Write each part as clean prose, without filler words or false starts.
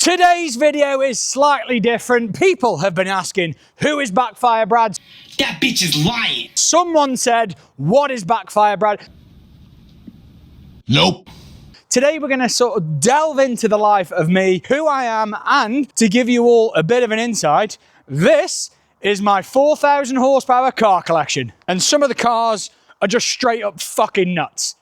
Today's video is slightly different. People have been asking, who is Backfire Brad? That bitch is lying. Someone said, what is Backfire Brad? Nope. Today we're going to sort of delve into the life of me, who I am, and to give you all a bit of an insight, this is my 4,000 horsepower car collection. And some of the cars are just straight up fucking nuts.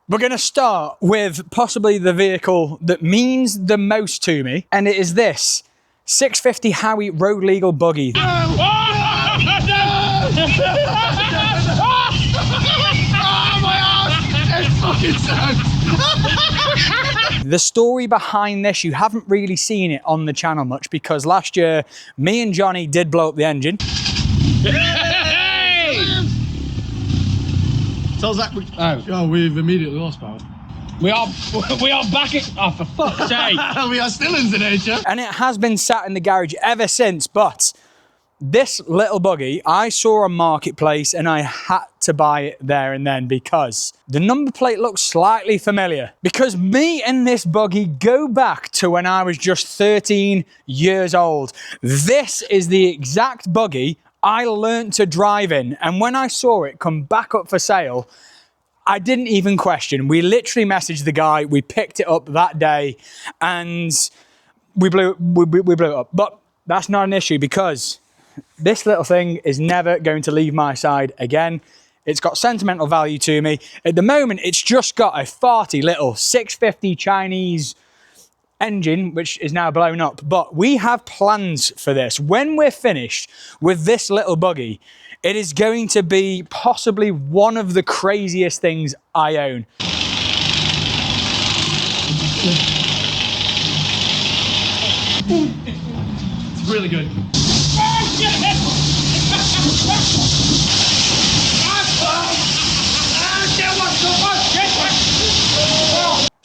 We're going to start with possibly the vehicle that means the most to me, and it is this 650 Howie road legal buggy. The story behind this, you haven't really seen it on the channel much because last year me and Johnny did blow up the engine. Tells that we've immediately lost power. We are back at, oh, for fuck's sake. We are still in the nature. And it has been sat in the garage ever since, but this little buggy, I saw on Marketplace and I had to buy it there and then because the number plate looks slightly familiar. Because me and this buggy go back to when I was just 13 years old. This is the exact buggy I learned to drive in, and when I saw it come back up for sale, I didn't even question. We literally messaged the guy, we picked it up that day, and we blew it up. But that's not an issue because this little thing is never going to leave my side again. It's got sentimental value to me. At the moment, it's just got a farty little 650 Chinese engine, which is now blown up, but we have plans for this. When we're finished with this little buggy, it is going to be possibly one of the craziest things I own. It's really good.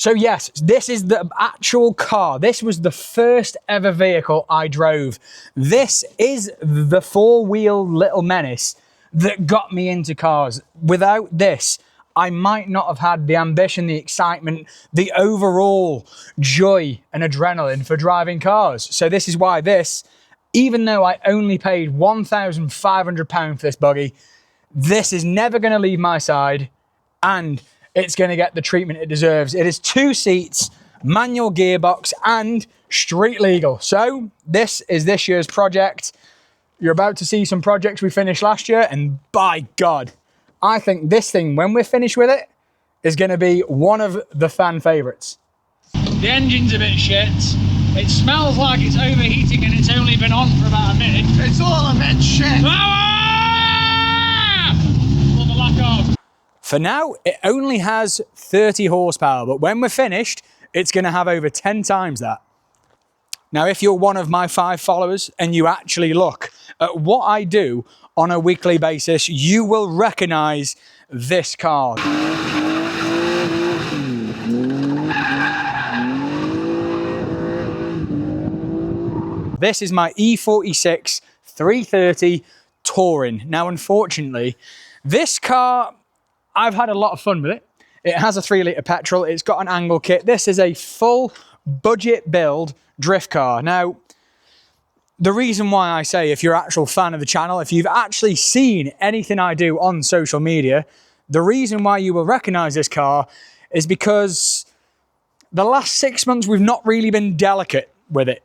So yes, this is the actual car. This was the first ever vehicle I drove. This is the four-wheel little menace that got me into cars. Without this, I might not have had the ambition, the excitement, the overall joy and adrenaline for driving cars. So this is why this, even though I only paid £1,500 for this buggy, this is never going to leave my side, and it's going to get the treatment it deserves. It is 2 seats, manual gearbox, and street legal. So this is this year's project. You're about to see some projects we finished last year, and by God, I think this thing, when we're finished with it, is going to be one of the fan favourites. The engine's a bit shit. It smells like it's overheating and it's only been on for about a minute. It's all a bit shit. Or the lack of. For now, it only has 30 horsepower, but when we're finished, it's going to have over 10 times that. Now, if you're one of my 5 followers and you actually look at what I do on a weekly basis, you will recognize this car. This is my E46 330 Touring. Now, unfortunately, this car, I've had a lot of fun with it. It has a 3-litre petrol. It's got an angle kit. This is a full budget build drift car. Now, the reason why I say, if you're an actual fan of the channel, if you've actually seen anything I do on social media, the reason why you will recognize this car is because the last 6 months we've not really been delicate with it.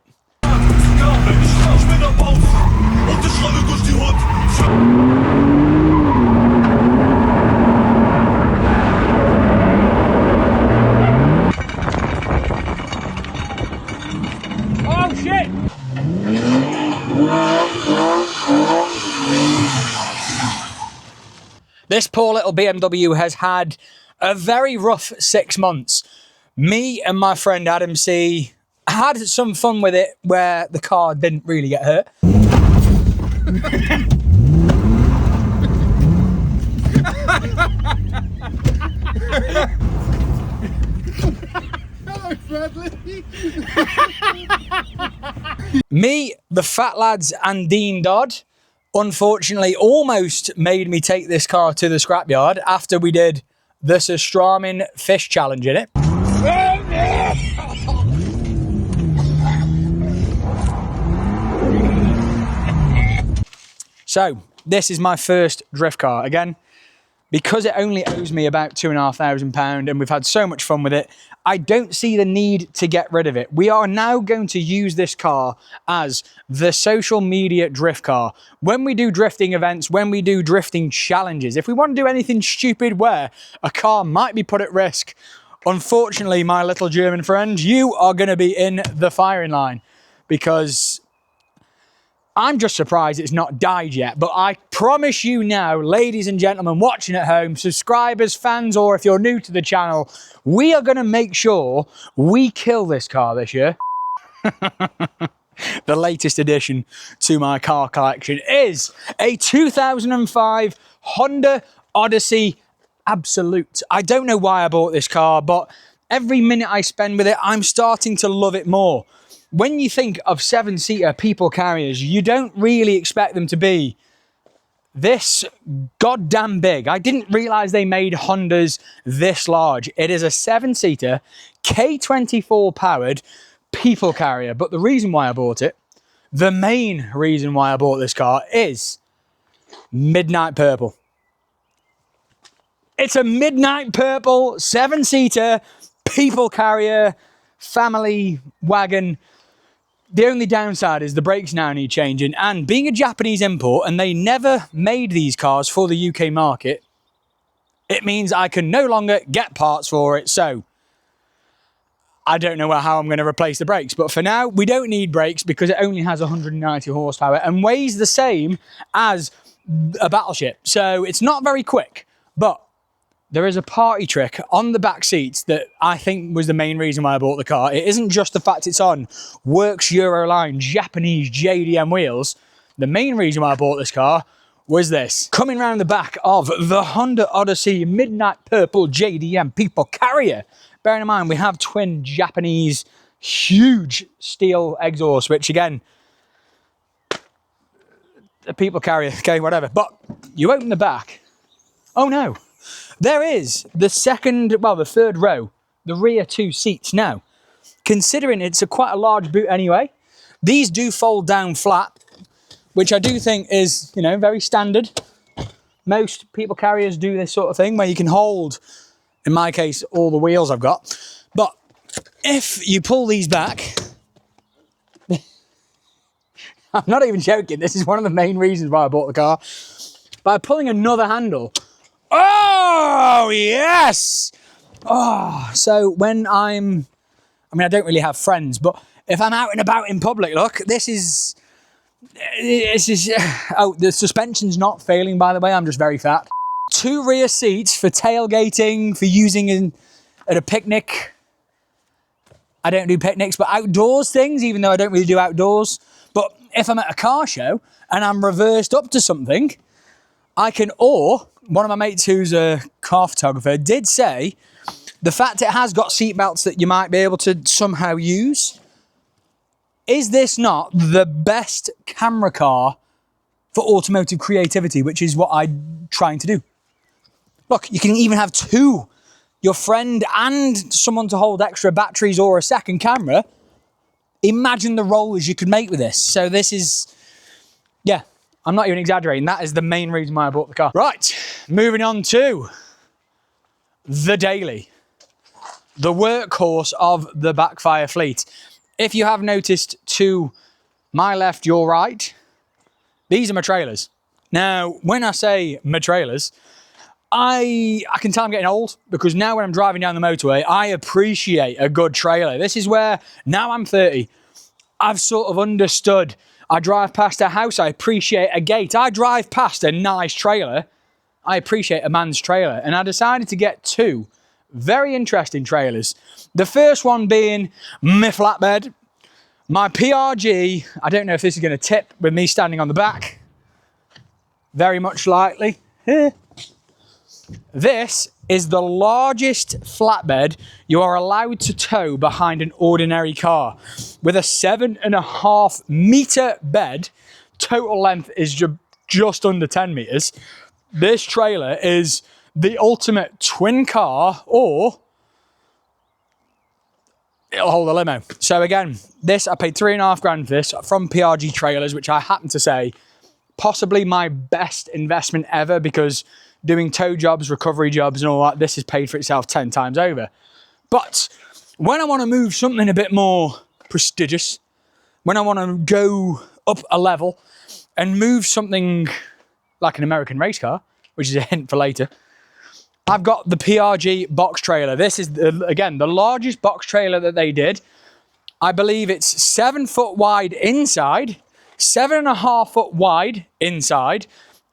Oh shit! This poor little BMW has had a very rough 6 months. Me and my friend Adam C, I had some fun with it where the car didn't really get hurt. Hello, Bradley. Me, the Fat Lads and Dean Dodd, unfortunately, almost made me take this car to the scrapyard after we did the Surstramin fish challenge in it. So, this is my first drift car. Again, because it only owes me about £2,500 and we've had so much fun with it, I don't see the need to get rid of it. We are now going to use this car as the social media drift car. When we do drifting events, when we do drifting challenges, if we want to do anything stupid where a car might be put at risk, unfortunately, my little German friend, you are going to be in the firing line, because I'm just surprised it's not died yet. But I promise you now, ladies and gentlemen watching at home, subscribers, fans, or if you're new to the channel, we are going to make sure we kill this car this year. The latest addition to my car collection is a 2005 Honda Odyssey Absolute. I don't know why I bought this car, but every minute I spend with it, I'm starting to love it more. When you think of 7-seater people carriers, you don't really expect them to be this goddamn big. I didn't realize they made Hondas this large. It is a 7-seater K24 powered people carrier. But the reason why I bought it, the main reason why I bought this car is midnight purple. It's a midnight purple 7-seater people carrier family wagon. The only downside is the brakes now need changing, and being a Japanese import and they never made these cars for the UK market, it means I can no longer get parts for it. So I don't know how I'm going to replace the brakes, but for now we don't need brakes because it only has 190 horsepower and weighs the same as a battleship. So it's not very quick, but there is a party trick on the back seats that I think was the main reason why I bought the car. It isn't just the fact it's on Works Euroline Japanese JDM wheels. The main reason why I bought this car was this. Coming around the back of the Honda Odyssey Midnight Purple JDM people carrier. Bearing in mind, we have twin Japanese huge steel exhaust, which again, a people carrier, okay, whatever. But you open the back. Oh no. There is the third row, the rear two seats now. Considering it's quite a large boot anyway, these do fold down flat, which I do think is, you know, very standard. Most people carriers do this sort of thing where you can hold, in my case, all the wheels I've got. But if you pull these back, I'm not even joking, this is one of the main reasons why I bought the car. By pulling another handle, oh, yes! Oh, so when I don't really have friends, but if I'm out and about in public, look, this is, oh, the suspension's not failing, by the way, I'm just very fat. 2 rear seats for tailgating, for using at a picnic. I don't do picnics, but outdoors things, even though I don't really do outdoors. But if I'm at a car show and I'm reversed up to something, I can, or one of my mates who's a car photographer did say the fact it has got seat belts that you might be able to somehow use. Is this not the best camera car for automotive creativity, which is what I'm trying to do? Look, you can even have 2, your friend and someone to hold extra batteries or a second camera. Imagine the rollers you could make with this. So this is, yeah, I'm not even exaggerating. That is the main reason why I bought the car. Right, moving on to the daily, the workhorse of the Backfire fleet. If you have noticed to my left, your right, these are my trailers. Now, when I say my trailers, I can tell I'm getting old, because now when I'm driving down the motorway, I appreciate a good trailer. This is where, now I'm 30, I've sort of understood. I drive past a house, I appreciate a gate. I drive past a nice trailer, I appreciate a man's trailer. And I decided to get 2 very interesting trailers. The first one being my flatbed, my PRG. I don't know if this is going to tip with me standing on the back. Very much likely. This is the largest flatbed you are allowed to tow behind an ordinary car. With a 7.5 meter bed, total length is just under 10 meters. This trailer is the ultimate twin car, or it'll hold a limo. So again, this, I paid 3.5 grand for this from PRG Trailers, which I happen to say possibly my best investment ever, because doing tow jobs, recovery jobs and all that, this has paid for itself 10 times over. But when I want to move something a bit more prestigious, when I want to go up a level and move something like an American race car, which is a hint for later, I've got the PRG box trailer. This is, again, the largest box trailer that they did. I believe it's 7 foot wide inside, 7.5 foot wide inside,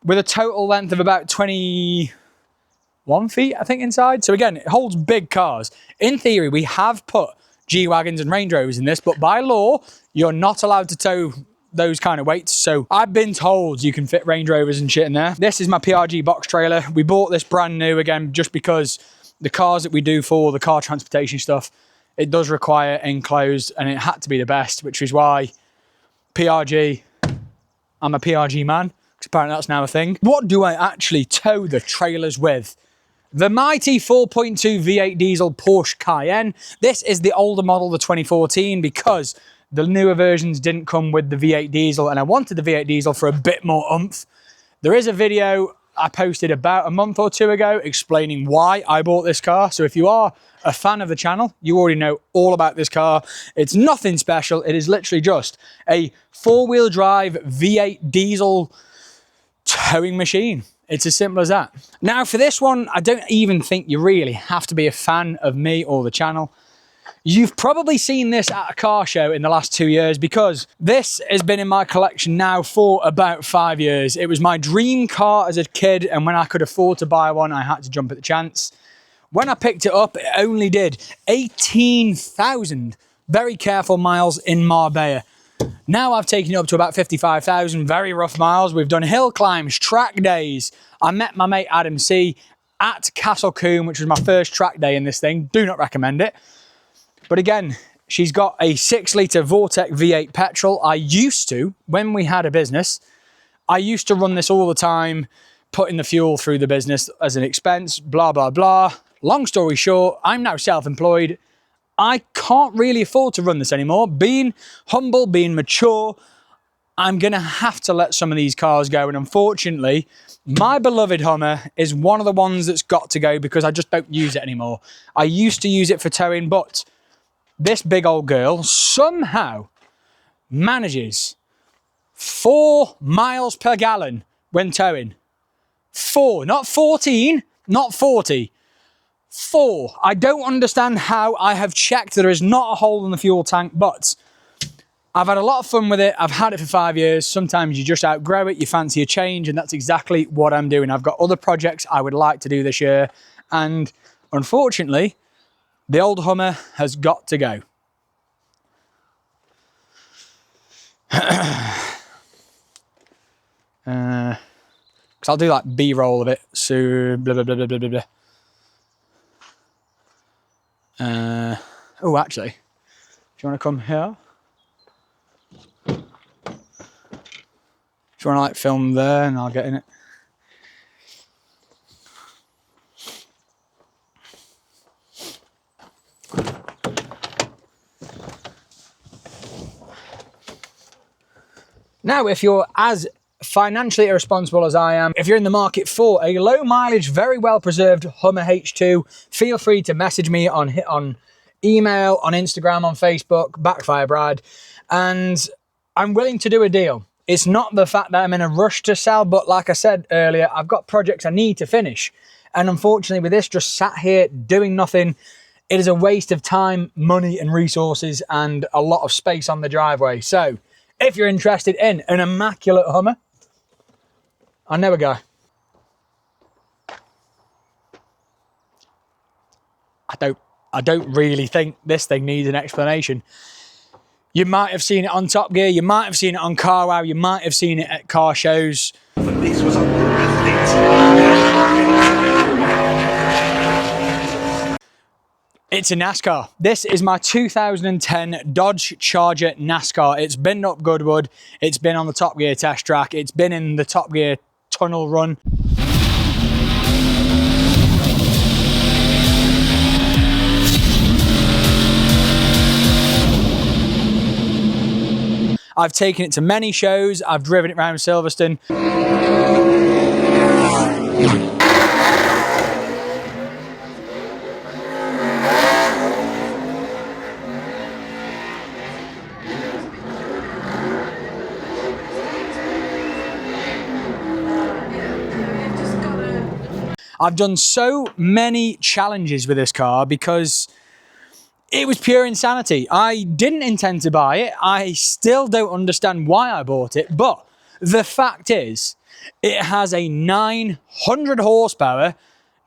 with a total length of about 21 feet, I think, inside. So again, it holds big cars. In theory, we have put G-Wagons and Range Rovers in this, but by law, you're not allowed to tow those kind of weights. So I've been told you can fit Range Rovers and shit in there. This is my PRG box trailer. We bought this brand new, again, just because the cars that we do for the car transportation stuff, it does require enclosed, and it had to be the best, which is why PRG, I'm a PRG man. Apparently that's now a thing. What do I actually tow the trailers with? The mighty 4.2 V8 diesel Porsche Cayenne. This is the older model, the 2014, because the newer versions didn't come with the V8 diesel, and I wanted the V8 diesel for a bit more oomph. There is a video I posted about a month or two ago explaining why I bought this car. So if you are a fan of the channel, you already know all about this car. It's nothing special. It is literally just a 4-wheel drive V8 diesel towing machine. It's as simple as that. Now for this one, I don't even think you really have to be a fan of me or the channel. You've probably seen this at a car show in the last 2 years, because this has been in my collection now for about 5 years. It was my dream car as a kid, and when I could afford to buy one, I had to jump at the chance. When I picked it up, it only did 18,000 very careful miles in Marbella. Now I've taken it up to about 55,000, very rough miles. We've done hill climbs, track days. I met my mate Adam C at Castle Combe, which was my first track day in this thing. Do not recommend it. But again, she's got a 6-litre Vortec V8 petrol. I used to, when we had a business, I used to run this all the time, putting the fuel through the business as an expense, blah, blah, blah. Long story short, I'm now self-employed. I can't really afford to run this anymore. Being humble, being mature, I'm going to have to let some of these cars go. And unfortunately, my beloved Hummer is one of the ones that's got to go, because I just don't use it anymore. I used to use it for towing, but this big old girl somehow manages 4 miles per gallon when towing. 4, not 14, not 40. 4. I don't understand how. I have checked. There is not a hole in the fuel tank, but I've had a lot of fun with it. I've had it for 5 years. Sometimes you just outgrow it, you fancy a change, and that's exactly what I'm doing. I've got other projects I would like to do this year, and unfortunately, the old Hummer has got to go. Because I'll do like B-roll of it. So blah, blah, blah, blah, blah, blah. Oh, actually, do you want to come here? Do you want to like film there and I'll get in it? Now, if you're as financially irresponsible as I am, if you're in the market for a low mileage, very well preserved Hummer H2, feel free to message me on email, on Instagram, on Facebook, Backfire Brad, and I'm willing to do a deal. It's not the fact that I'm in a rush to sell, but like I said earlier, I've got projects I need to finish. And unfortunately with this just sat here doing nothing, it is a waste of time, money and resources and a lot of space on the driveway. So if you're interested in an immaculate Hummer, I know a guy. I don't really think this thing needs an explanation. You might have seen it on Top Gear, you might have seen it on Car Wow, you might have seen it at car shows. This was a It's a NASCAR. This is my 2010 Dodge Charger NASCAR. It's been up Goodwood, it's been on the Top Gear test track, it's been in the Top Gear tunnel run. I've taken it to many shows, I've driven it around Silverstone. I've done so many challenges with this car because it was pure insanity. I didn't intend to buy it. I still don't understand why I bought it. But the fact is, it has a 900 horsepower,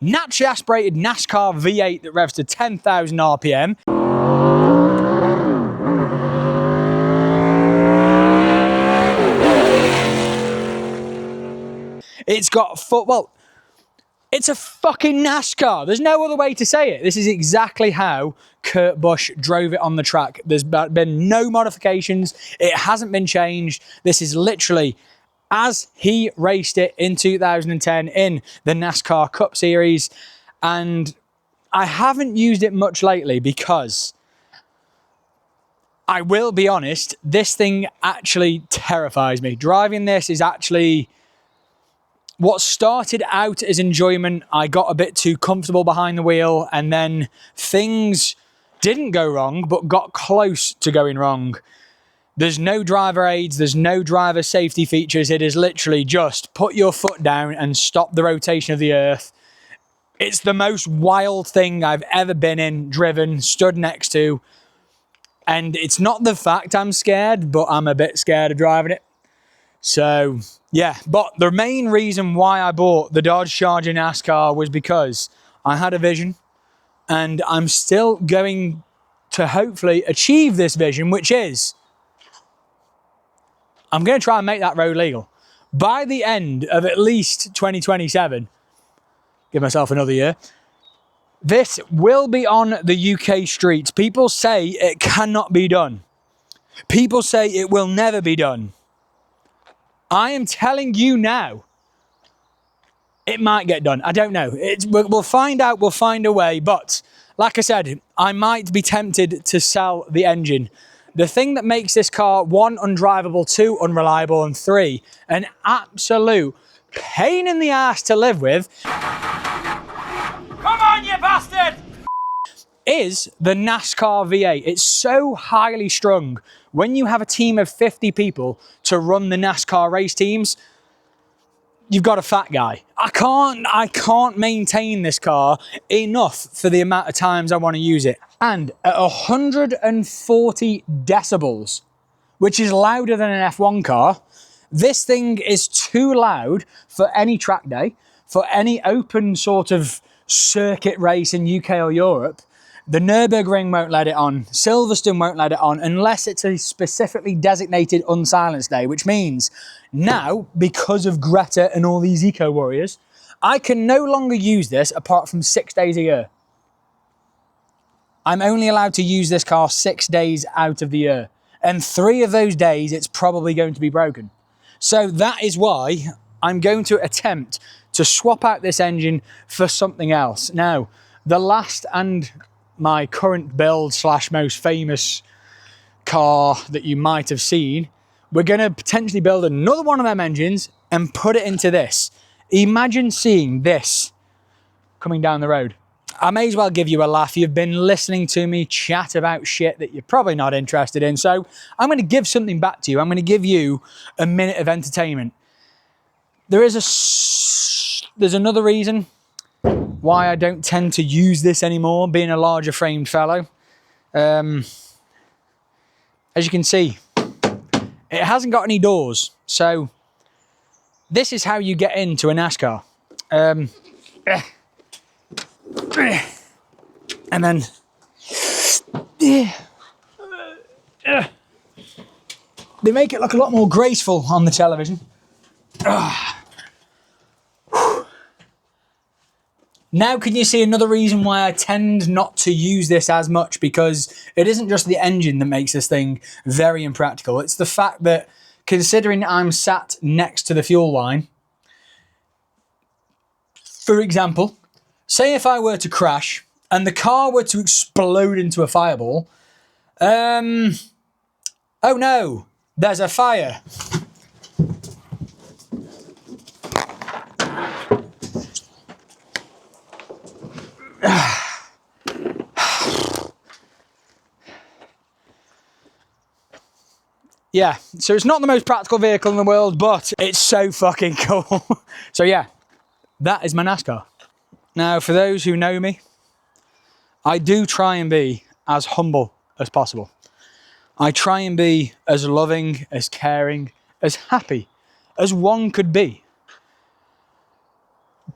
naturally aspirated NASCAR V8 that revs to 10,000 RPM. It's got it's a fucking NASCAR. There's no other way to say it. This is exactly how Kurt Busch drove it on the track. There's been no modifications. It hasn't been changed. This is literally as he raced it in 2010 in the NASCAR Cup Series. And I haven't used it much lately because I will be honest, this thing actually terrifies me. Driving this is actually... What started out as enjoyment, I got a bit too comfortable behind the wheel, and then things didn't go wrong, but got close to going wrong. There's no driver aids, there's no driver safety features. It is literally just put your foot down and stop the rotation of the earth. It's the most wild thing I've ever been in, driven, stood next to. And it's not the fact I'm scared, but I'm a bit scared of driving it. So, yeah, but the main reason why I bought the Dodge Charger NASCAR was because I had a vision, and I'm still going to hopefully achieve this vision, which is I'm going to try and make that road legal. By the end of at least 2027, give myself another year, this will be on the UK streets. People say it cannot be done. People say it will never be done. I am telling you now, it might get done. I don't know. We'll find out. We'll find a way. But like I said, I might be tempted to sell the engine. The thing that makes this car, 1, undrivable, 2, unreliable, and 3, an absolute pain in the ass to live with. Come on, you bastard! Is the NASCAR V8. It's so highly strung. When you have a team of 50 people to run the NASCAR race teams, you've got a fat guy. I can't maintain this car enough for the amount of times I want to use it. And at 140 decibels, which is louder than an F1 car, this thing is too loud for any track day, for any open sort of circuit race in UK or Europe. The Nürburgring won't let it on. Silverstone won't let it on unless it's a specifically designated unsilenced day, which means now, because of Greta and all these eco-warriors, I can no longer use this apart from 6 days a year. I'm only allowed to use this car 6 days out of the year. And 3 of those days, it's probably going to be broken. So that is why I'm going to attempt to swap out this engine for something else. Now, the last and my current build / most famous car that you might have seen, we're going to potentially build another one of them engines and put it into this. Imagine seeing this coming down the road. I may as well give you a laugh. You've been listening to me chat about shit that you're probably not interested in. So I'm going to give something back to you. I'm going to give you a minute of entertainment. There's another reason why I don't tend to use this anymore, being a larger framed fellow. As you can see, it hasn't got any doors. So this is how you get into a NASCAR. And then, they make it look a lot more graceful on the television. Now can you see another reason why I tend not to use this as much? Because it isn't just the engine that makes this thing very impractical. It's the fact that, considering I'm sat next to the fuel line, for example, say if I were to crash and the car were to explode into a fireball, oh no, there's a fire. Yeah, so it's not the most practical vehicle in the world, but it's so fucking cool. So yeah, that is my NASCAR. Now, for those who know me, I do try and be as humble as possible. I try and be as loving, as caring, as happy as one could be.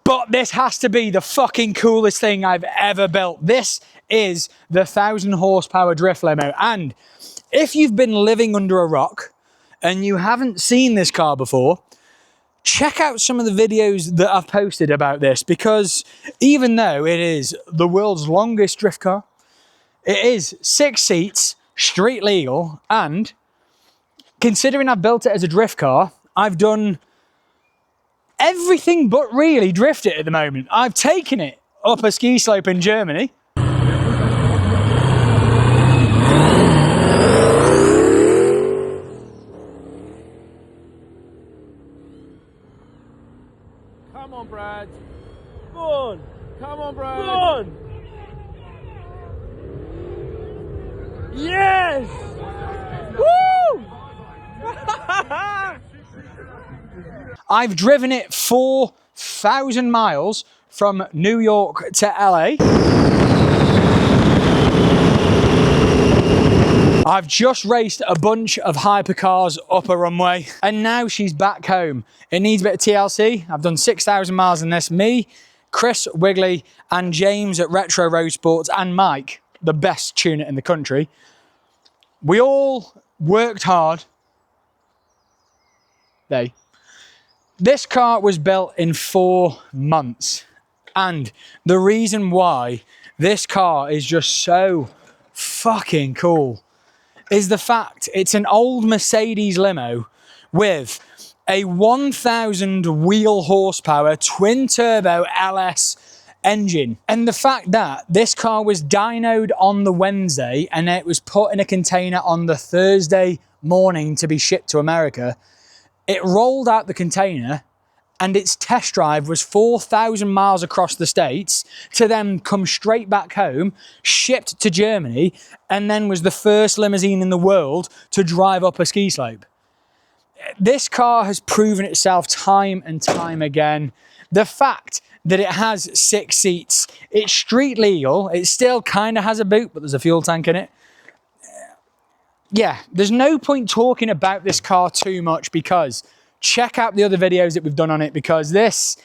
But this has to be the fucking coolest thing I've ever built. This is the 1,000 horsepower drift limo. And if you've been living under a rock and you haven't seen this car before, check out some of the videos that I've posted about this, because even though it is the world's longest drift car, it is 6 seats, street legal, and considering I've built it as a drift car, I've done everything but really drift it at the moment. I've taken it up a ski slope in Germany. Come on, Brad. Fun. Come on, Brad. Fun. Yes. Woo! I've driven it 4,000 miles from New York to LA. I've just raced a bunch of hypercars up a runway, and now she's back home. It needs a bit of TLC. I've done 6,000 miles in this. Me, Chris Wigley, and James at Retro Road Sports, and Mike, the best tuner in the country. We all worked hard. This car was built in 4 months. And the reason why this car is just so fucking cool is the fact it's an old Mercedes limo with a 1,000 wheel horsepower twin turbo LS engine. And the fact that this car was dynoed on the Wednesday and it was put in a container on the Thursday morning to be shipped to America, it rolled out the container and its test drive was 4,000 miles across the States to then come straight back home, shipped to Germany, and then was the first limousine in the world to drive up a ski slope. This car has proven itself time and time again. The fact that it has 6 seats, it's street legal, it still kind of has a boot, but there's a fuel tank in it. Yeah, there's no point talking about this car too much, because check out the other videos that we've done on it, because this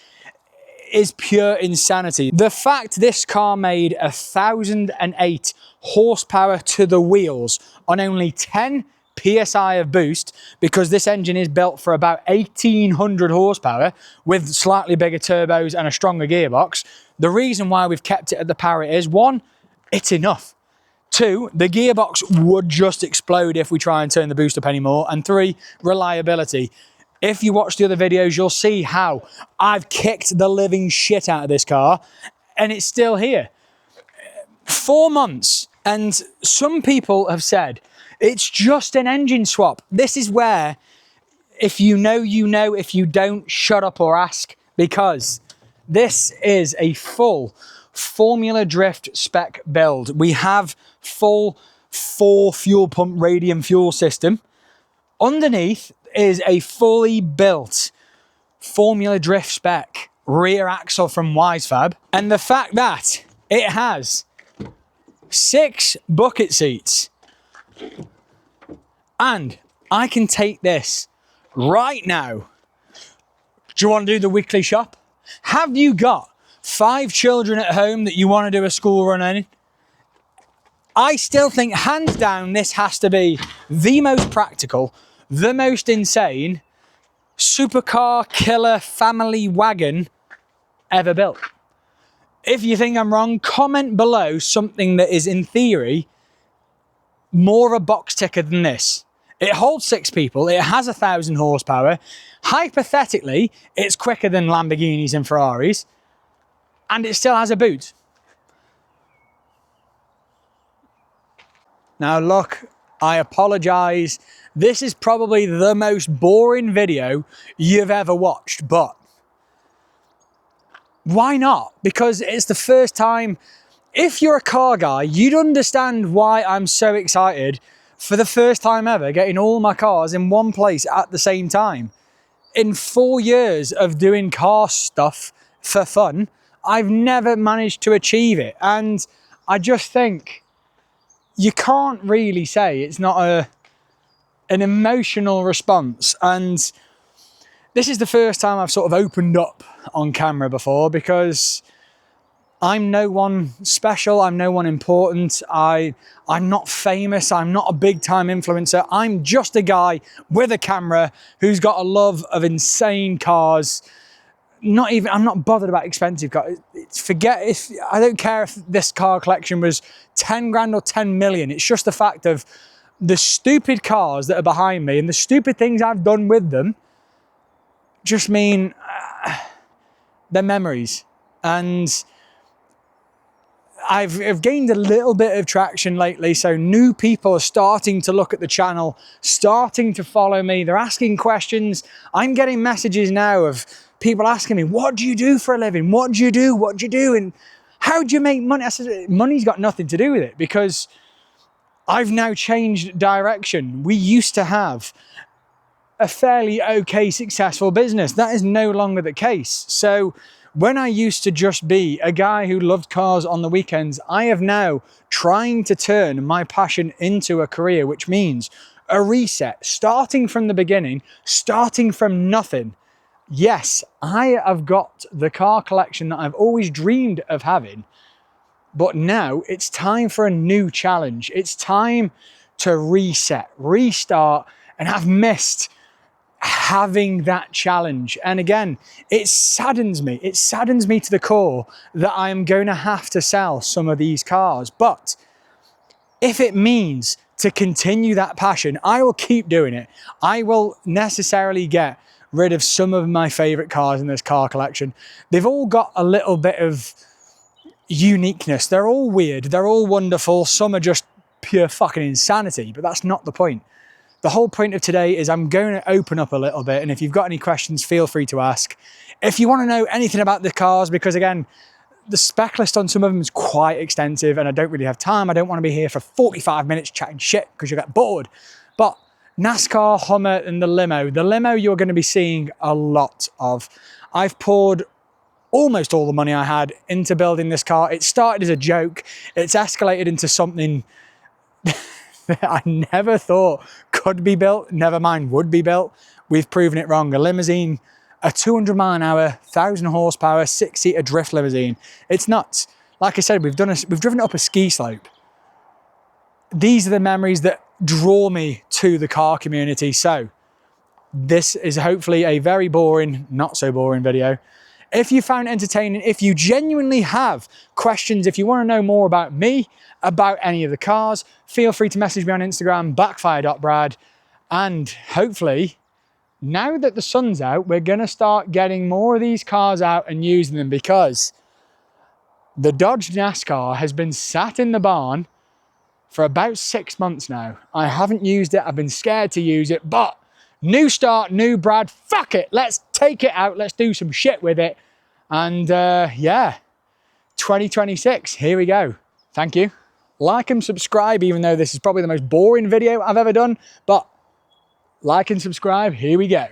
is pure insanity. The fact this car made 1,008 horsepower to the wheels on only 10 PSI of boost, because this engine is built for about 1,800 horsepower with slightly bigger turbos and a stronger gearbox. The reason why we've kept it at the power it is, 1, it's enough. 2, the gearbox would just explode if we try and turn the boost up anymore. And 3, reliability. If you watch the other videos, you'll see how I've kicked the living shit out of this car and it's still here. 4 months. And some people have said, it's just an engine swap. This is where, if you know, you know. If you don't, shut up or ask, because this is a full Formula Drift spec build. We have full 4 fuel pump radium fuel system. Underneath is a fully built Formula Drift spec rear axle from Wisefab. And the fact that it has 6 bucket seats, and I can take this right now. Do you want to do the weekly shop? Have you got 5 children at home that you want to do a school run in? I still think, hands down, this has to be the most practical, the most insane supercar killer family wagon ever built. If you think I'm wrong, comment below something that is, in theory, more of a box ticker than this. It holds 6 people, it has 1,000 horsepower, hypothetically, it's quicker than Lamborghinis and Ferraris, and it still has a boot. Now look, I apologise, this is probably the most boring video you've ever watched, but why not? Because it's the first time. If you're a car guy, you'd understand why I'm so excited for the first time ever getting all my cars in one place at the same time. In 4 years of doing car stuff for fun, I've never managed to achieve it. And I just think you can't really say it's not an emotional response. And this is the first time I've sort of opened up on camera before, because I'm no one special, I'm no one important, I'm not famous, I'm not a big time influencer, I'm just a guy with a camera who's got a love of insane cars. I'm not bothered about expensive cars. I don't care if this car collection was 10 grand or 10 million, it's just the fact of the stupid cars that are behind me and the stupid things I've done with them just mean they're memories. And I've gained a little bit of traction lately, so new people are starting to look at the channel, starting to follow me, they're asking questions. I'm getting messages now of people asking me, what do you do for a living? What do you do? What do you do? And how do you make money? I said, money's got nothing to do with it, because I've now changed direction. We used to have a fairly okay successful business. That is no longer the case. So when I used to just be a guy who loved cars on the weekends, I have now trying to turn my passion into a career, which means a reset, starting from the beginning, starting from nothing. Yes, I have got the car collection that I've always dreamed of having, but now it's time for a new challenge. It's time to reset, restart, and I've missed having that challenge. And again, it saddens me to the core that I am going to have to sell some of these cars. But if it means to continue that passion, I will keep doing it. I will necessarily get rid of some of my favorite cars in this car collection. They've all got a little bit of uniqueness. They're all weird, they're all wonderful. Some are just pure fucking insanity, but that's not the point. The whole point of today is I'm going to open up a little bit, and if you've got any questions, feel free to ask. If you want to know anything about the cars, because again, the spec list on some of them is quite extensive and I don't really have time. I don't want to be here for 45 minutes chatting shit because you get bored. But NASCAR, Hummer and the limo you're going to be seeing a lot of. I've poured almost all the money I had into building this car. It started as a joke. It's escalated into something that I never thought could be built, never mind would be built. We've proven it wrong. A limousine, a 200 mile an hour, 1,000 horsepower, 6-seater drift limousine. It's nuts. Like I said, we've driven it up a ski slope. These are the memories that draw me to the car community. So this is hopefully a very boring, not so boring video. If you found it entertaining, if you genuinely have questions, if you want to know more about me, about any of the cars, feel free to message me on Instagram, backfire.brad. And hopefully, now that the sun's out, we're going to start getting more of these cars out and using them, because the Dodge NASCAR has been sat in the barn for about 6 months now. I haven't used it. I've been scared to use it, but new start, new Brad, fuck it. Let's take it out. Let's do some shit with it. And yeah, 2026, here we go. Thank you. Like and subscribe, even though this is probably the most boring video I've ever done, but like and subscribe, here we go.